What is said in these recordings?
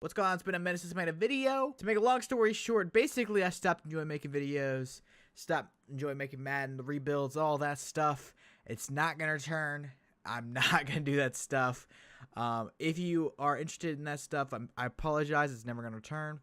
What's going on? It's been a minute since I made a video. To make a long story short, basically I stopped enjoying making videos, stopped enjoying making Madden, the rebuilds, all that stuff. It's not going to return. I'm not going to do that stuff. If you are interested in that stuff, I apologize. It's never going to return.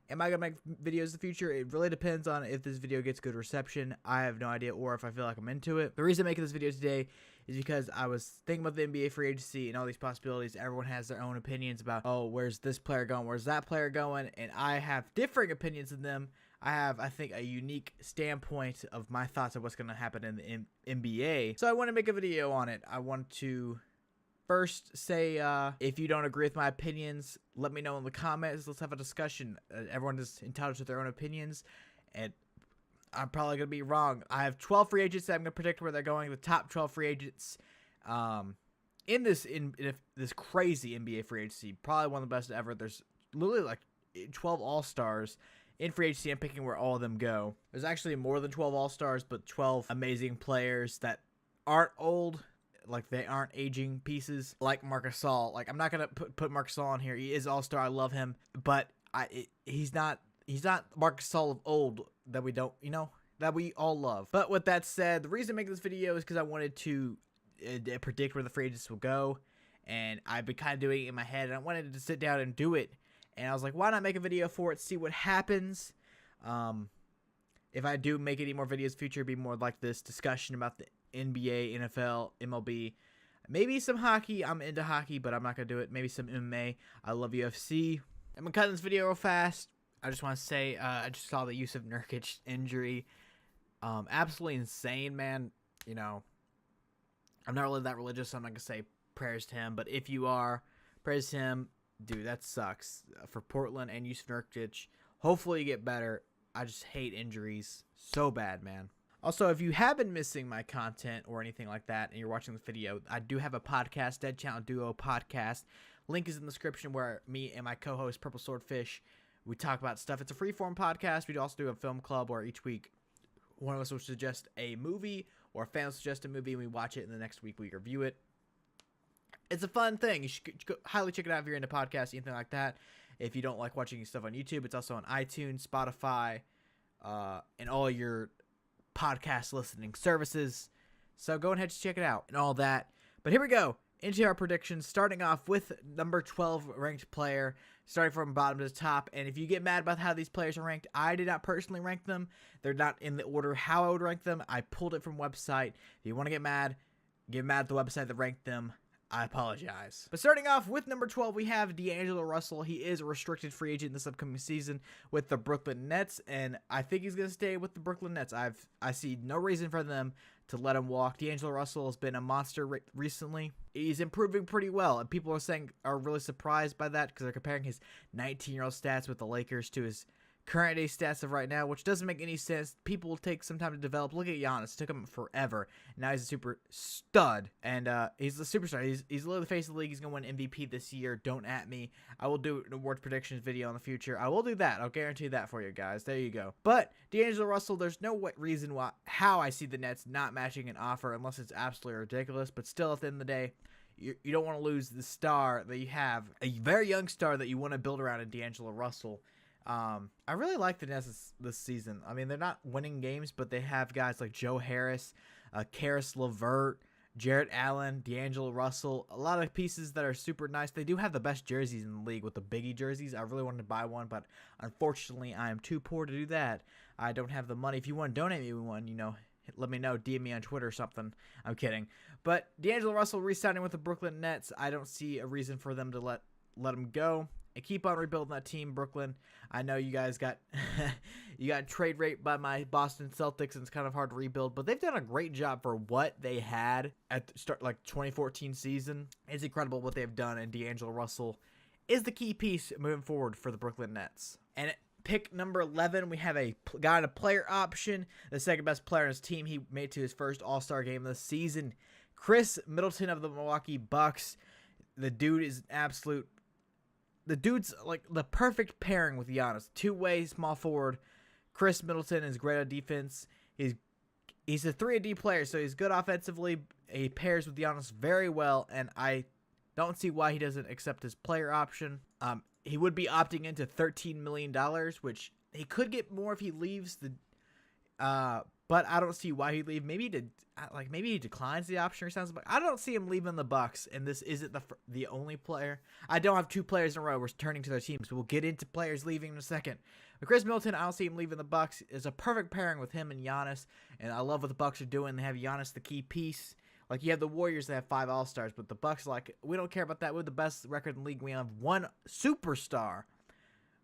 Am I going to make videos in the future? It really depends on if this video gets good reception. I have no idea, or if I feel like I'm into it. The reason I'm making this video today is because I was thinking about the NBA free agency and all these possibilities. Everyone has their own opinions about, oh, where's this player going? Where's that player going? And I have differing opinions than them. I have, I think, a unique standpoint of my thoughts of what's going to happen in the NBA. So I want to make a video on it. I want to first say, if you don't agree with my opinions, let me know in the comments. Let's have a discussion. Everyone is entitled to their own opinions, and I'm probably going to be wrong. I have 12 free agents that I'm going to predict where they're going. The top 12 free agents in this crazy NBA free agency. Probably one of the best ever. There's literally like 12 all-stars in free agency. I'm picking where all of them go. There's actually more than 12 all-stars, but 12 amazing players that aren't old. Like, they aren't aging pieces like Marcus Gasol. Like, I'm not gonna put Marcus Gasol on here. He is all-star. I love him, but he's not Marcus Gasol of old that we don't, that we all love. But with that said, the reason I'm making this video is because I wanted to predict where the free agents will go, and I've been kind of doing it in my head, and I wanted to sit down and do it. And I was like, why not make a video for it? See what happens. If I do make any more videos in the future, it'd be more like this discussion about the NBA, NFL, MLB, maybe some hockey. I'm into hockey, but I'm not going to do it. Maybe some MMA. I love UFC. I'm going to cut this video real fast. I just want to say, I just saw the Jusuf Nurkic injury. Absolutely insane, man. I'm not really that religious, so I'm not going to say prayers to him. But if you are, prayers to him. Dude, that sucks for Portland and Jusuf Nurkic. Hopefully you get better. I just hate injuries so bad, man. Also, if you have been missing my content or anything like that and you're watching this video, I do have a podcast, Dead Channel Duo Podcast. Link is in the description, where me and my co-host, Purple Swordfish, we talk about stuff. It's a free-form podcast. We also do a film club where each week one of us will suggest a movie, or a fan will suggest a movie, and we watch it, and the next week we review it. It's a fun thing. You should highly check it out if you're into podcasts, anything like that. If you don't like watching stuff on YouTube, it's also on iTunes, Spotify, and all your podcast listening services. So go ahead and check it out and all that. But here we go into our predictions, starting off with number 12 ranked player, starting from bottom to the top. And if you get mad about how these players are ranked, I did not personally rank them. They're not in the order how I would rank them. I pulled it from website. If you want to get mad at the website that ranked them. I apologize. But starting off with number 12, we have D'Angelo Russell. He is a restricted free agent this upcoming season with the Brooklyn Nets, and I think he's going to stay with the Brooklyn Nets. I see no reason for them to let him walk. D'Angelo Russell has been a monster recently. He's improving pretty well, and people are really surprised by that because they're comparing his 19-year-old stats with the Lakers to his current day stats of right now, which doesn't make any sense. People will take some time to develop. Look at Giannis. It took him forever. Now he's a super stud, and he's a superstar. He's literally the face of the league. He's going to win MVP this year. Don't at me. I will do an awards predictions video in the future. I will do that. I'll guarantee that for you guys. There you go. But D'Angelo Russell, there's no reason how I see the Nets not matching an offer unless it's absolutely ridiculous. But still, at the end of the day, you don't want to lose the star that you have, a very young star that you want to build around in D'Angelo Russell. I really like the Nets this season. I mean, they're not winning games, but they have guys like Joe Harris, Karis LeVert, Jarrett Allen, D'Angelo Russell, a lot of pieces that are super nice. They do have the best jerseys in the league with the Biggie jerseys. I really wanted to buy one, but unfortunately, I am too poor to do that. I don't have the money. If you want to donate me one, let me know. DM me on Twitter or something. I'm kidding. But D'Angelo Russell re-signing with the Brooklyn Nets, I don't see a reason for them to let him go. And keep on rebuilding that team, Brooklyn. I know you guys got you got trade rate by my Boston Celtics, and it's kind of hard to rebuild, but they've done a great job for what they had at the start, like 2014 season. It's incredible what they've done, and D'Angelo Russell is the key piece moving forward for the Brooklyn Nets. And at pick number 11, we have a guy in a player option, the second best player on his team. He made it to his first All-Star game this season. Khris Middleton of the Milwaukee Bucks. The dude is an absolute. The dude's like the perfect pairing with Giannis. Two-way small forward. Khris Middleton is great on defense. He's a 3-and-D player, so he's good offensively. He pairs with Giannis very well, and I don't see why he doesn't accept his player option. he would be opting into $13 million, which he could get more if he leaves the. But I don't see why he'd leave. Maybe he declines the option or something. But I don't see him leaving the Bucks. And this isn't the only player. I don't have two players in a row returning to their teams. We'll get into players leaving in a second. But Khris Middleton, I don't see him leaving the Bucks. It's a perfect pairing with him and Giannis. And I love what the Bucks are doing. They have Giannis the key piece. Like, you have the Warriors that have 5 All-Stars, but the Bucks, like, we don't care about that. We have the best record in the league. We have one superstar,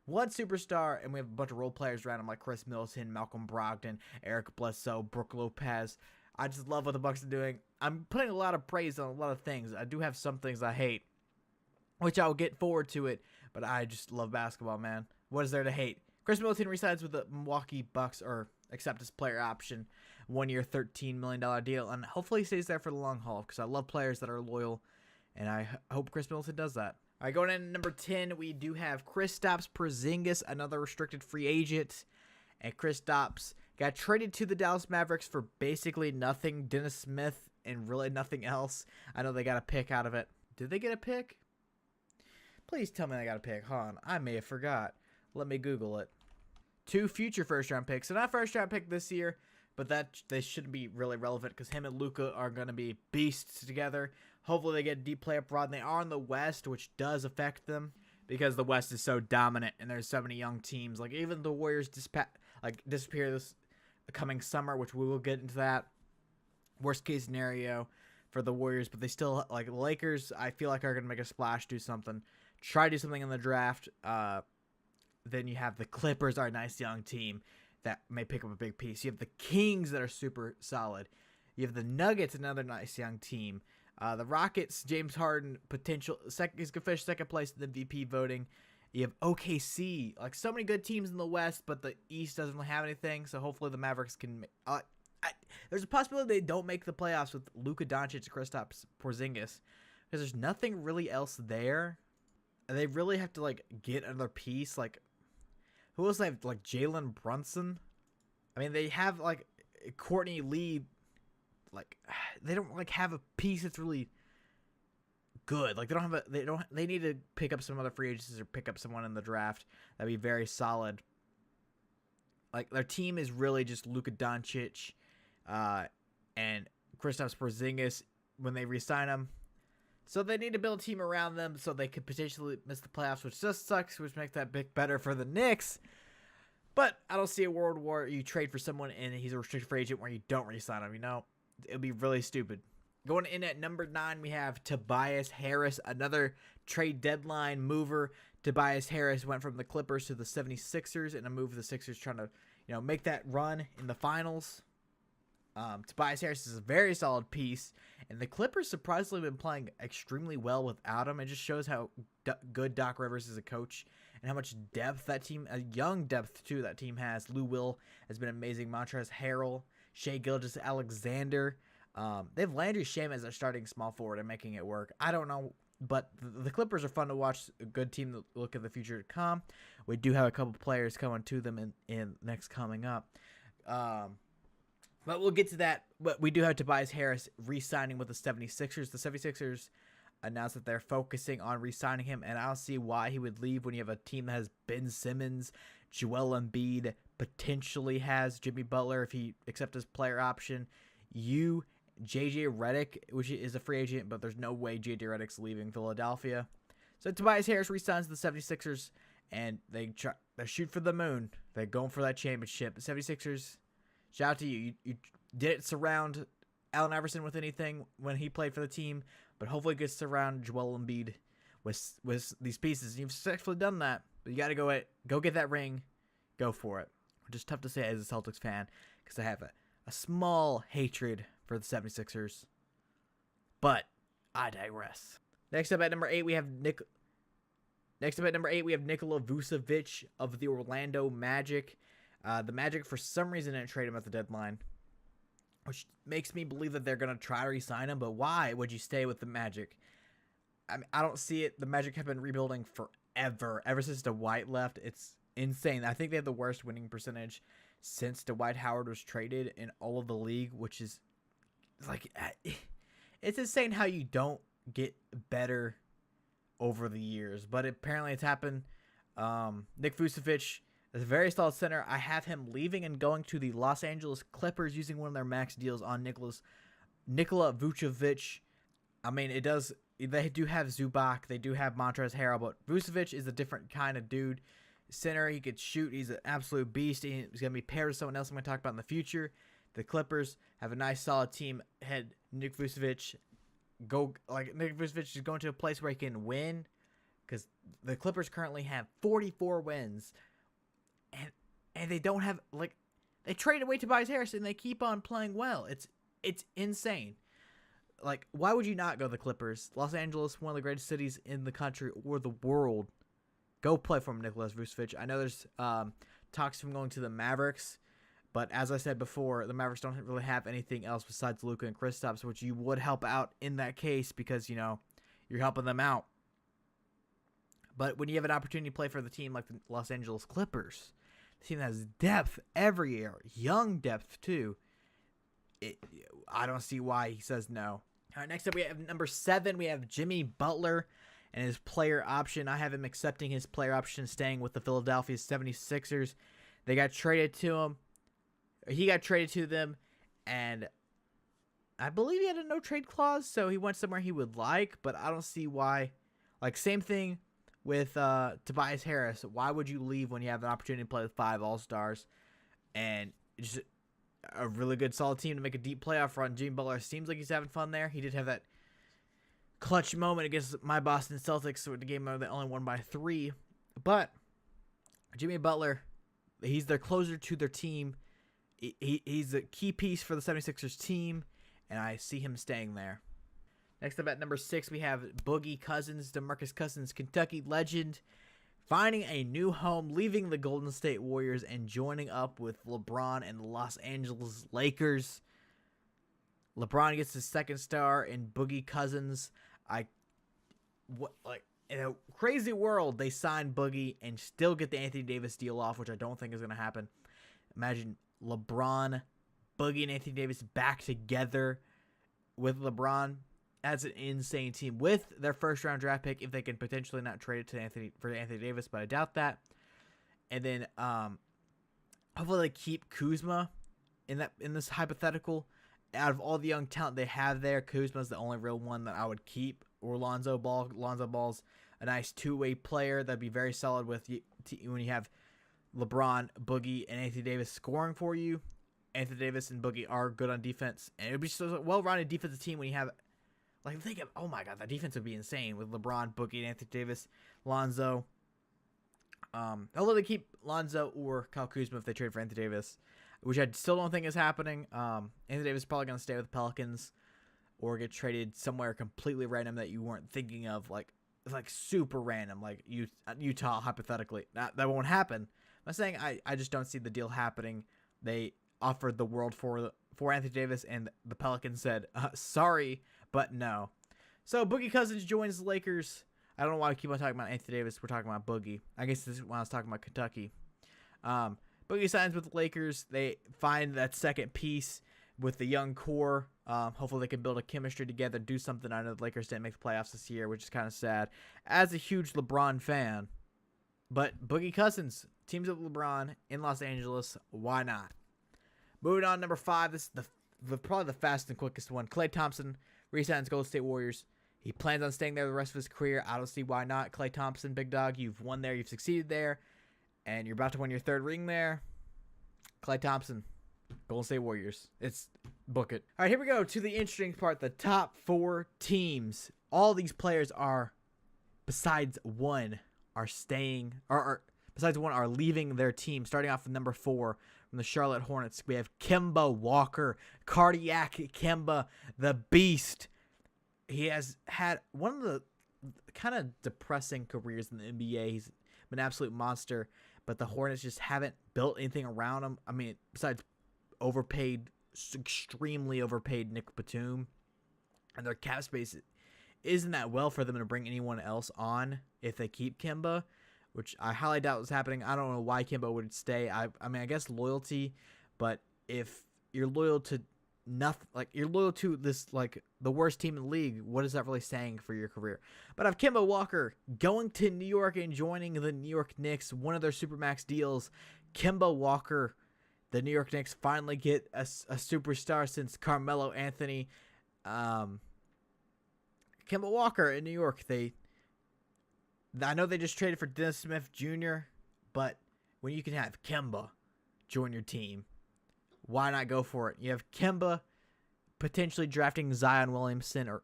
and we have a bunch of role players around him like Khris Middleton, Malcolm Brogdon, Eric Bledsoe, Brook Lopez. I just love what the Bucks are doing. I'm putting a lot of praise on a lot of things. I do have some things I hate, which I'll get forward to it, but I just love basketball, man. What is there to hate? Khris Middleton resigns with the Milwaukee Bucks, or accept his player option, 1 year, $13 million deal, and hopefully he stays there for the long haul because I love players that are loyal, and I hope Khris Middleton does that. All right, going in at number 10, we do have Kristaps Porziņģis, another restricted free agent. And Kristaps got traded to the Dallas Mavericks for basically nothing, Dennis Smith, and really nothing else. I know they got a pick out of it. Did they get a pick? Please tell me they got a pick. Hold on, I may have forgot. Let me Google it. 2 future first-round picks. So not first-round pick this year, but they shouldn't be really relevant because him and Luka are going to be beasts together. Hopefully they get a deep play abroad. And they are in the West, which does affect them because the West is so dominant and there's so many young teams. Like, even the Warriors disappear this coming summer, which we will get into that. Worst case scenario for the Warriors, but they still, like, the Lakers, I feel like are going to make a splash, do something. Try to do something in the draft. Then you have the Clippers, our nice young team that may pick up a big piece. You have the Kings that are super solid. You have the Nuggets, another nice young team. The Rockets, James Harden, potential he's gonna finish second place in the MVP voting. You have OKC, like so many good teams in the West, but the East doesn't really have anything. So hopefully the Mavericks can. There's a possibility they don't make the playoffs with Luka Doncic and Kristaps Porziņģis because there's nothing really else there. And they really have to like get another piece. Like, who else? They have like Jalen Brunson. I mean, they have like Courtney Lee. Like, they don't like have a piece that's really good. Like, they need to pick up some other free agents or pick up someone in the draft that'd be very solid. Like, their team is really just Luka Doncic and Kristaps Porziņģis when they re-sign them. So they need to build a team around them so they could potentially miss the playoffs, which just sucks, which makes that bit better for the Knicks. But I don't see a world where you trade for someone and he's a restricted free agent where you don't re-sign him, you know? It would be really stupid. Going in at number 9, we have Tobias Harris, another trade deadline mover. Tobias Harris went from the Clippers to the 76ers in a move the Sixers trying to, make that run in the finals. Tobias Harris is a very solid piece, and the Clippers surprisingly have been playing extremely well without him. It just shows how good Doc Rivers is a coach and how much depth that team, a young depth too, that team has. Lou Will has been amazing. Montrezl Harrell, Shai Gilgeous-Alexander. They have Landry Shamet as their starting small forward and making it work. I don't know, but the Clippers are fun to watch. A good team to look at the future to come. We do have a couple players coming to them in next coming up. But we'll get to that. But we do have Tobias Harris re-signing with the 76ers. The 76ers announced that they're focusing on re-signing him, and I don't see why he would leave when you have a team that has Ben Simmons, Joel Embiid, potentially has Jimmy Butler if he accepts his player option. JJ Redick, which is a free agent, but there's no way JJ Redick's leaving Philadelphia. So Tobias Harris re-signs the 76ers, and they shoot for the moon. They're going for that championship. The 76ers, shout out to you. You didn't surround Allen Iverson with anything when he played for the team, but hopefully you can surround Joel Embiid with these pieces. You've successfully done that, but you got to go get that ring. Go for it. Which is tough to say as a Celtics fan because I have a small hatred for the 76ers. But I digress. Next up at number 8, we have Nikola Vucevic of the Orlando Magic. The Magic, for some reason, didn't trade him at the deadline, which makes me believe that they're going to try to re-sign him. But why would you stay with the Magic? I mean, I don't see it. The Magic have been rebuilding forever. Ever since Dwight left, it's insane. I think they have the worst winning percentage since Dwight Howard was traded in all of the league, which is like, it's insane how you don't get better over the years. But apparently it's happened Nick Vucevic is a very solid center. I have him leaving and going to the Los Angeles Clippers using one of their max deals on Nikola Vucevic. I mean, they do have Zubac. They do have Montrezl Harrell, but Vucevic is a different kind of dude. Center, he could shoot. He's an absolute beast. He's going to be paired with someone else I'm going to talk about in the future. The Clippers have a nice, solid team. Nick Vucevic is going to a place where he can win, because the Clippers currently have 44 wins, and they don't have, like, they traded away Tobias Harris and they keep on playing well. It's insane. Like, why would you not go to the Clippers? Los Angeles, one of the greatest cities in the country or the world. Go play for Nikola Vucevic. I know there's talks from going to the Mavericks, but as I said before, the Mavericks don't really have anything else besides Luka and Kristaps, which you would help out in that case because, you know, you're helping them out. But when you have an opportunity to play for the team like the Los Angeles Clippers, the team that has depth every year, young depth too, I don't see why he says no. All right, next up we have number 7. We have Jimmy Butler and his player option. I have him accepting his player option, staying with the Philadelphia 76ers. They got traded to him. He got traded to them, and I believe he had a no-trade clause, so he went somewhere he would like, but I don't see why. Like, same thing with Tobias Harris. Why would you leave when you have an opportunity to play with 5 All-Stars and just a really good, solid team to make a deep playoff run? Jimmy Butler seems like he's having fun there. He did have that clutch moment against my Boston Celtics with the game they only won by 3. But Jimmy Butler, he's their closer to their team. He's a key piece for the 76ers team, and I see him staying there. Next up at number 6, we have Boogie Cousins, DeMarcus Cousins, Kentucky legend, finding a new home, leaving the Golden State Warriors and joining up with LeBron and the Los Angeles Lakers. LeBron gets his 2nd star, and Boogie Cousins, in a crazy world, they signed Boogie and still get the Anthony Davis deal off, which I don't think is going to happen. Imagine LeBron, Boogie, and Anthony Davis back together with LeBron. That's an insane team with their 1st-round draft pick if they can potentially not trade it to Anthony Davis, but I doubt that. And then hopefully they keep Kuzma in this hypothetical. Out of all the young talent they have there, Kuzma's the only real one that I would keep. Or Lonzo Ball. Lonzo Ball's a nice 2-way player that'd be very solid with when you have LeBron, Boogie, and Anthony Davis scoring for you. Anthony Davis and Boogie are good on defense, and it would be so well-rounded defensive team when you have, like, think of, oh my god, that defense would be insane with LeBron, Boogie, and Anthony Davis, Lonzo. Although they keep Lonzo or Kyle Kuzma if they trade for Anthony Davis, which I still don't think is happening. Anthony Davis is probably going to stay with the Pelicans or get traded somewhere completely random that you weren't thinking of, like super random, like Utah, hypothetically. That won't happen. I'm saying I just don't see the deal happening. They offered the world for Anthony Davis, and the Pelicans said, sorry, but no. So Boogie Cousins joins the Lakers. I don't know why we keep on talking about Anthony Davis. We're talking about Boogie. I guess this is when I was talking about Kentucky. Boogie signs with the Lakers. They find that second piece with the young core. Hopefully they can build a chemistry together, do something. I know the Lakers didn't make the playoffs this year, which is kind of sad as a huge LeBron fan. But Boogie Cousins teams up with LeBron in Los Angeles. Why not? Moving on, number 5. This is probably the fastest and quickest one. Klay Thompson re-signs Golden State Warriors. He plans on staying there the rest of his career. I don't see why not. Klay Thompson, big dog, you've won there. You've succeeded there. And you're about to win your 3rd ring there. Klay Thompson, Golden State Warriors. Book it. All right, here we go to the interesting part. The top 4 teams. All these players are, besides one, are staying, besides one, are leaving their team. Starting off with number 4 from the Charlotte Hornets, we have Kemba Walker, Cardiac Kemba, the Beast. He has had one of the kind of depressing careers in the NBA. He's been an absolute monster, but the Hornets just haven't built anything around him. I mean, besides extremely overpaid Nick Batum, and their cap space isn't that well for them to bring anyone else on if they keep Kemba, which I highly doubt was happening. I don't know why Kemba would stay. I mean, I guess loyalty, but if you're loyal to nothing. Like, you're loyal to this, like, the worst team in the league. What is that really saying for your career? But I have Kemba Walker going to New York and joining the New York Knicks, one of their Supermax deals. Kemba Walker, the New York Knicks finally get a superstar since Carmelo Anthony. Kemba Walker in New York, I know they just traded for Dennis Smith Jr., but when you can have Kemba join your team, why not go for it? You have Kemba potentially drafting Zion Williamson, or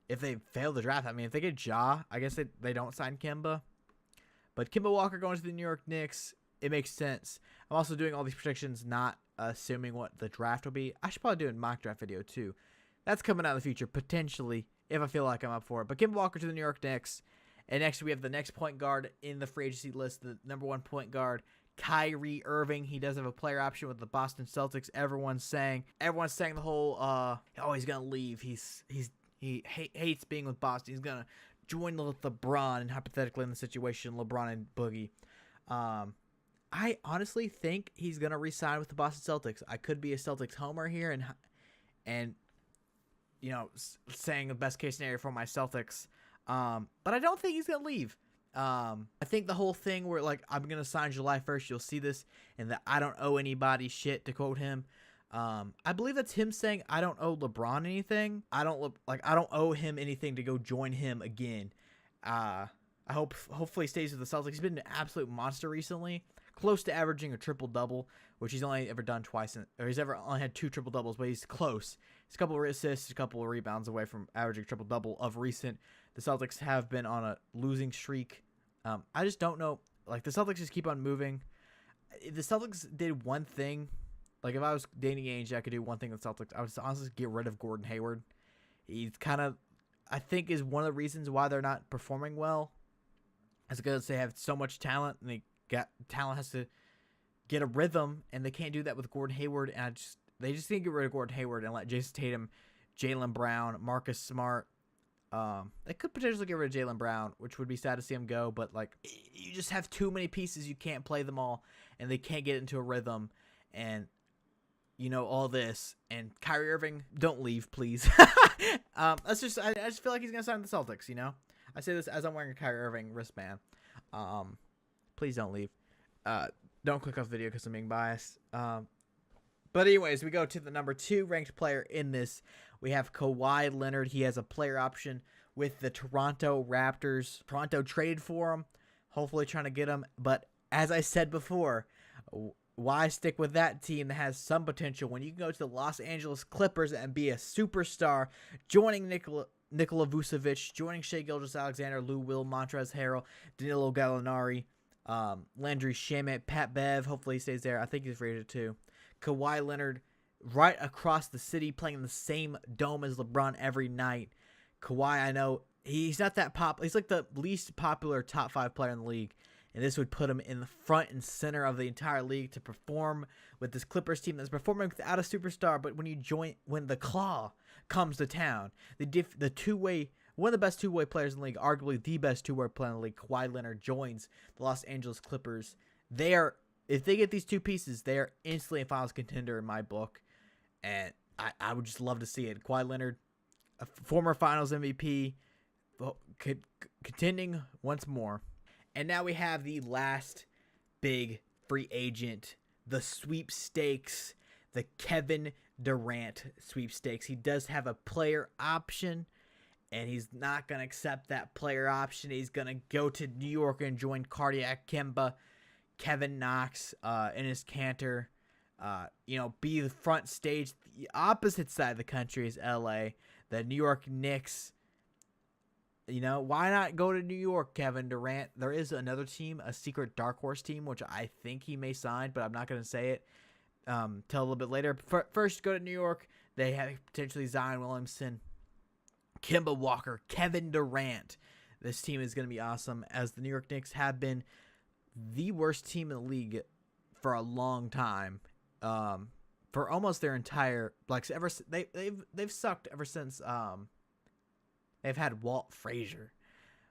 if they fail the draft, I mean, if they get Ja, I guess they don't sign Kemba. But Kemba Walker going to the New York Knicks, it makes sense. I'm also doing all these predictions, not assuming what the draft will be. I should probably do a mock draft video too. That's coming out in the future, potentially, if I feel like I'm up for it. But Kemba Walker to the New York Knicks. And next we have the next point guard in the free agency list, the number 1 point guard, Kyrie Irving. He does have a player option with the Boston Celtics. Everyone's saying the whole he's gonna leave. He hates being with Boston. He's gonna join with LeBron, and hypothetically in the situation, LeBron and Boogie. I honestly think he's gonna re-sign with the Boston Celtics. I could be a Celtics homer here, and you know, saying the best case scenario for my Celtics. But I don't think he's gonna leave. I think the whole thing where, like, I'm gonna sign July 1st, you'll see this, and that I don't owe anybody shit, to quote him. I believe that's him saying I don't owe LeBron anything. I don't owe him anything to go join him again. Hopefully he stays with the Celtics. He's been an absolute monster recently, close to averaging a triple-double, which he's only ever done twice, he's only had 2 triple-doubles, but he's close. He's a couple of assists, a couple of rebounds away from averaging triple-double of recent. The Celtics have been on a losing streak. I just don't know. Like, the Celtics just keep on moving. If the Celtics did one thing, like, if I was Danny Ainge, I could do one thing with the Celtics. I would honestly get rid of Gordon Hayward. He's kind of, I think, is one of the reasons why they're not performing well. It's because they have so much talent, and talent has to get a rhythm, and they can't do that with Gordon Hayward. And they just need to get rid of Gordon Hayward and let Jason Tatum, Jaylen Brown, Marcus Smart. They could potentially get rid of Jaylen Brown, which would be sad to see him go, but, like, you just have too many pieces. You can't play them all, and they can't get into a rhythm, and, you know, all this. And Kyrie Irving, don't leave, please. I just feel like he's going to sign with the Celtics, you know? I say this as I'm wearing a Kyrie Irving wristband. Please don't leave. Don't click off the video because I'm being biased. But anyways, we go to the number 2 ranked player in this. We have Kawhi Leonard. He has a player option with the Toronto Raptors. Toronto traded for him, hopefully trying to get him. But as I said before, why stick with that team that has some potential when you can go to the Los Angeles Clippers and be a superstar, joining Nikola Vucevic, joining Shai Gilgeous-Alexander, Lou Will, Montrezl Harrell, Danilo Gallinari, Landry Shamet, Pat Bev. Hopefully he stays there. I think he's rated too. Kawhi Leonard right across the city, playing in the same dome as LeBron every night. Kawhi, I know he's not that he's like the least popular top 5 player in the league, and this would put him in the front and center of the entire league to perform with this Clippers team that's performing without a superstar. But when the Claw comes to town, the two-way, one of the best two-way players in the league, arguably the best two-way player in the league, Kawhi Leonard, joins the Los Angeles Clippers. If they get these 2 pieces, they are instantly a finals contender in my book. And I would just love to see it. Kawhi Leonard, a former finals MVP, contending once more. And now we have the last big free agent, the sweepstakes, the Kevin Durant sweepstakes. He does have a player option, and he's not going to accept that player option. He's going to go to New York and join Cardiac Kemba, Kevin Knox, in his canter. Be the front stage. The opposite side of the country is LA. The New York Knicks. Why not go to New York, Kevin Durant? There is another team, a secret dark horse team, which I think he may sign, but I'm not going to say it till a little bit later. First, go to New York. They have potentially Zion Williamson, Kemba Walker, Kevin Durant. This team is going to be awesome, as the New York Knicks have been the worst team in the league for a long time. For almost their entire, they've sucked ever since they've had Walt Frazier.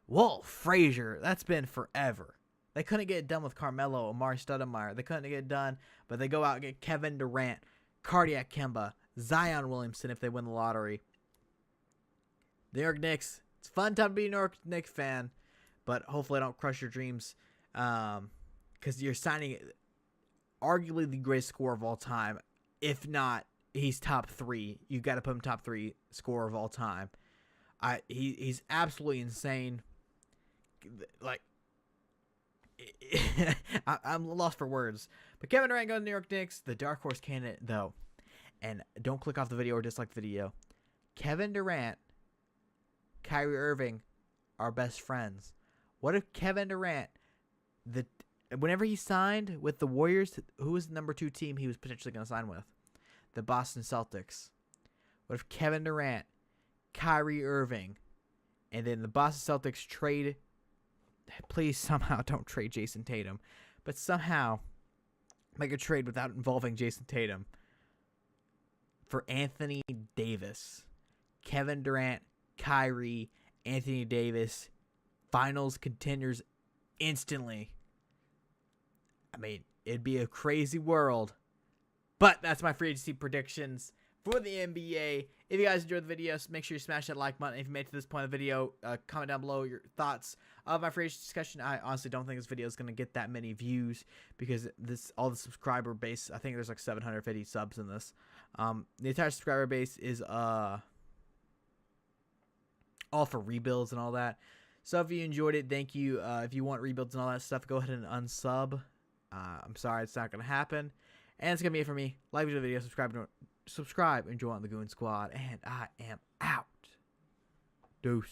Walt Frazier, that's been forever. They couldn't get it done with Carmelo, Amari Stoudemire. They couldn't get it done, but they go out and get Kevin Durant. Cardiac Kemba, Zion Williamson if they win the lottery. The New York Knicks. It's a fun time to be a New York Knicks fan, but hopefully I don't crush your dreams, because you're signing arguably the greatest scorer of all time. If not, he's top 3. You got to put him top 3 scorer of all time. He's absolutely insane. Like, I'm lost for words. But Kevin Durant going to New York Knicks, the dark horse candidate, though. And don't click off the video or dislike the video. Kevin Durant, Kyrie Irving are best friends. What if Kevin Durant, whenever he signed with the Warriors, who was the number 2 team he was potentially going to sign with? The Boston Celtics. What if Kevin Durant, Kyrie Irving, and then the Boston Celtics trade, please somehow don't trade Jason Tatum, but somehow make a trade without involving Jason Tatum for Anthony Davis. Kevin Durant, Kyrie, Anthony Davis, finals contenders instantly. I mean, it'd be a crazy world. But that's my free agency predictions for the NBA. If you guys enjoyed the video, make sure you smash that like button. If you made it to this point of the video, comment down below your thoughts of my free agency discussion. I honestly don't think this video is going to get that many views because all the subscriber base, I think there's like 750 subs in this. The entire subscriber base is all for rebuilds and all that. So if you enjoyed it, thank you. If you want rebuilds and all that stuff, go ahead and unsub. I'm sorry, it's not going to happen. And it's going to be it for me. Like the video, subscribe, and join the Goon Squad. And I am out. Deuce.